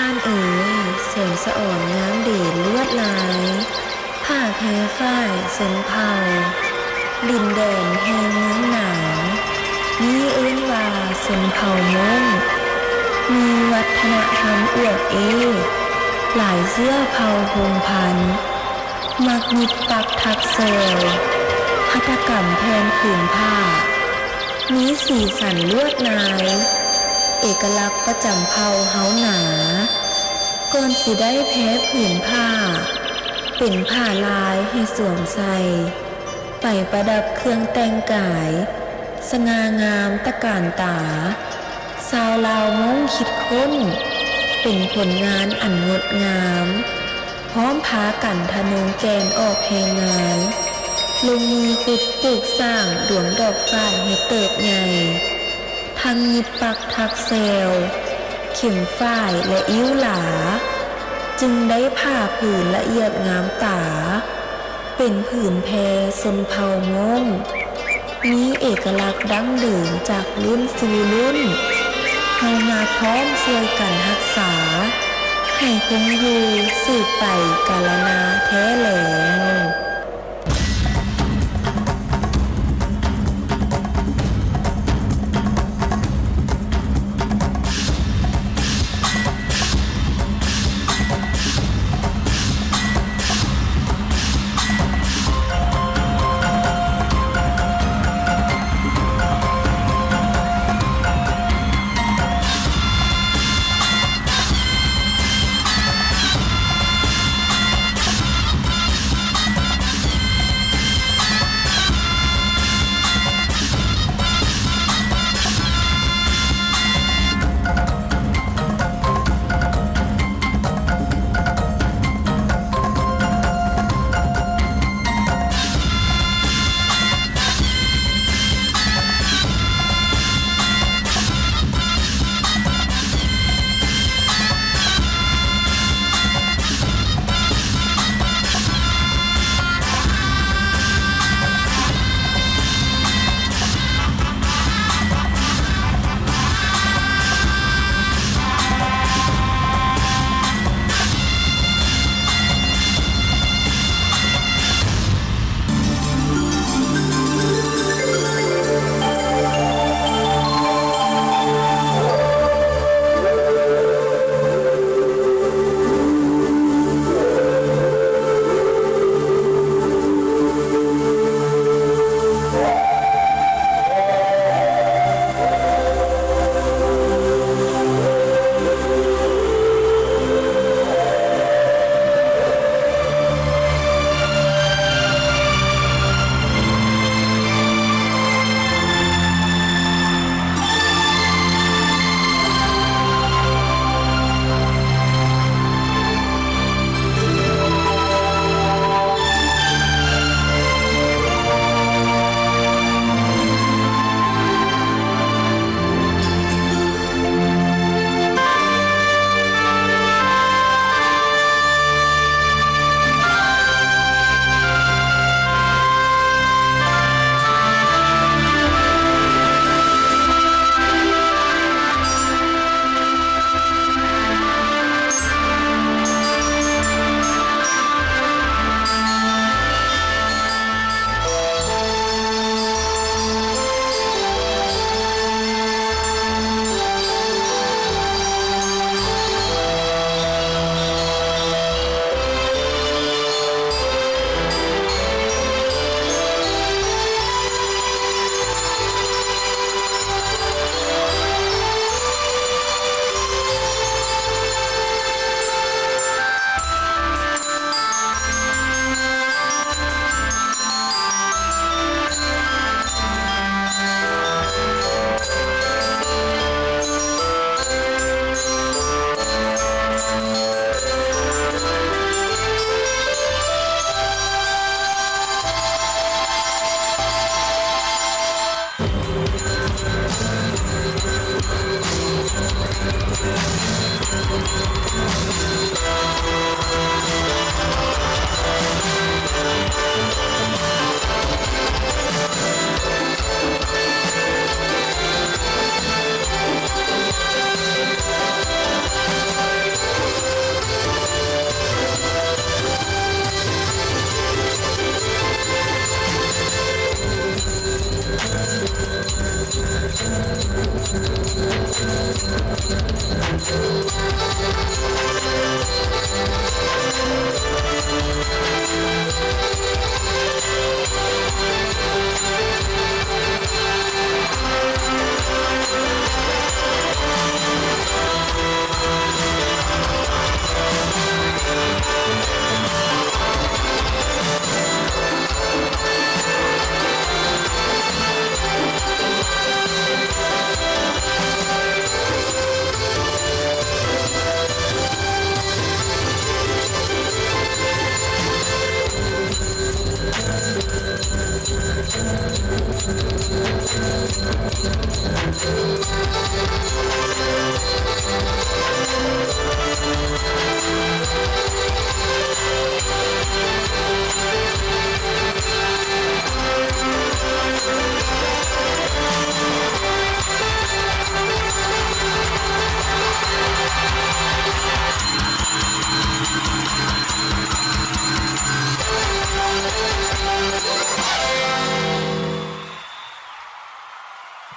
ท่านเอ๋ยแสงสะอ่อนงามเด่นลวดลายผ้าแพรฝ้ายสนเผาดินแดนแห่งเมืองหนาวนี้เอื้นว่าสนเผ่ามงมีวัฒนธรรมอวดหลายเสื้อเผ่าพงพันธุ์มักยิบปักถักเซลหัตถกรรมแทนผืนผ้ามีสีสันลวดลายเอกลักษณ์ประจำเผ่าเฮาหนาก่อนสิได้แพ้ผืนผ้าเป็นผ้าลายให้สวมใส่ไปประดับเครื่องแต่งกายสง่างามตะการตาสาวลาวมงคิดค้นเป็นผลงานอันงดงามพร้อมพากันทะนงแกนออกแหงงานลงมือขุดปลูกสร้างดวงดอกฝ้ายให้เติบใหญ่ทั้งยิบปักถักเซลเข็มฝ้ายและอิ้วหลาจึงได้ผ้าผืนละเอียดงามตาเป็นผืนแพรชนเผ่ามงมีเอกลักษณ์ดั้งเดิมจากรุ่นสู่รุ่นเฮามาพร้อมช่วยกันรักษาให้คงอยู่สืบไปกาลนานแท้แล้ว